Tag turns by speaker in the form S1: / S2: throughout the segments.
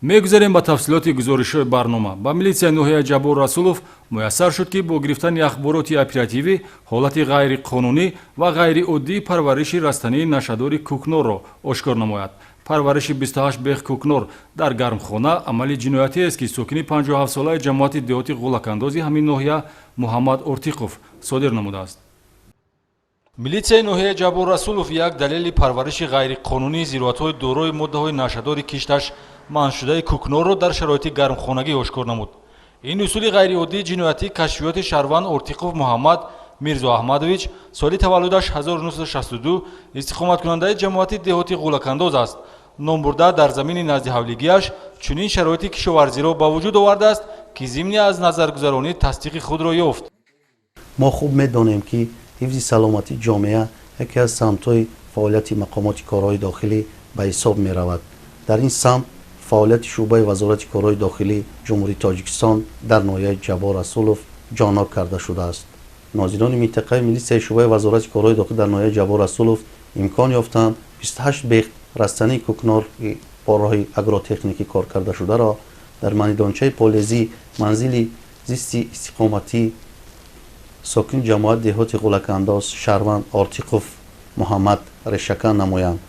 S1: мегузарем ба тафсилоти гузоришҳои барнома. Ба милитсияи ноҳияи Ҷабор Расулов муяссар шуд, ки бо гирифтани ахбороти оперативӣ ҳолати ғайриқонунӣ ва ғайриоддии парвариши растании нашадори кӯкнорро ошкор намояд. парвариши 28 бех кӯкнор дар гармхона амали ҷиноятиест, ки сокини 57-солаи ҷамоати деҳоти ғулакандози ҳамин ноҳия Муҳаммад Ортиқов содир намудааст. милитсияи ноҳияи Ҷабор Расулов як далели парвариши ғайриқонунии зироатҳои дорои моддаҳои нашадори кишташ манъшудаи кӯкнорро дар шароити гармхонагӣ ошкор намуд. ин усули ғайриоддии ҷиноятӣ кашфиёти Шарван Ортиқов Муҳаммад Мирзо Аҳмадович соли таваллудаш 1962 истиқоматкунандаи ҷамоати деҳоти ғулакандоз аст. ном бурда дар замини назди ҳавлигиаш чунин шароити кишоварзиро ба вуҷуд овардааст, ки зимни аз назаргузаронӣ тасдиқи худро ёфт.
S2: мо хуб медонем, ки ҳифзи саломатии ҷомеа яке аз самтҳои фаъолияти мақомоти корҳои дохилӣ ба ҳисоб меравад. дар ин самт фаъолияти шуъбаи вазорати корҳои дохилии ҷумҳурии Тоҷикистон дар ноҳияи Ҷабор Расулов ҷоноб карда шудааст. нозирони минтақаи милитсияи шуъбаи вазорати корҳои дохилӣ дар ноҳияи Ҷабор Расулов имкон ёфтанд 28 бех растании кӯкнор бо роҳи агротехникӣ кор карда шударо дар майдончаи полезии манзили зисти истиқоматии сокини ҷамоати деҳоти ғулакандоз Шарван Ортиқов Муҳаммад решакан намоянд.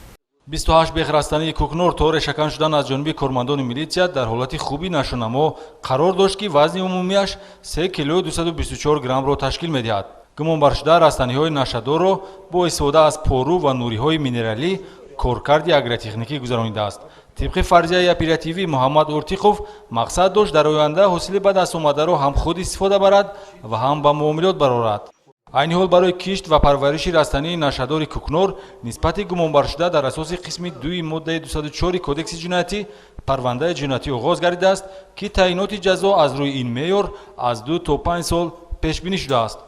S1: 28 бех растании кӯкнор то решакан шудан аз ҷониби кормандони милитсия дар ҳолати хуби нашонамо қарор дошт, ки вазни умумияш 3 кило 224 граммро ташкил медиҳад. гумонбаршуда растаниҳои нашадорро бо истифода аз пору ва нуриҳои минералӣ коркарди агротехникӣ гузаронидааст. тибқи фарзияи оперативӣ Муҳаммад Ортиқов мақсад дошт дар оянда ҳосили ба дастомадаро ҳам худ истифода барад ва ҳам ба муомилот барорад. айни ҳол барои кишт ва парвариши растании нашадори кӯкнор нисбати гумонбаршуда дар асоси қисми 2 моддаи 204 кодекси ҷиноятӣ парвандаи ҷиноятӣ оғоз гардидааст, ки таъиноти ҷазо аз рӯи ин меъёр аз 2 то 5 сол пешбинӣ шудааст.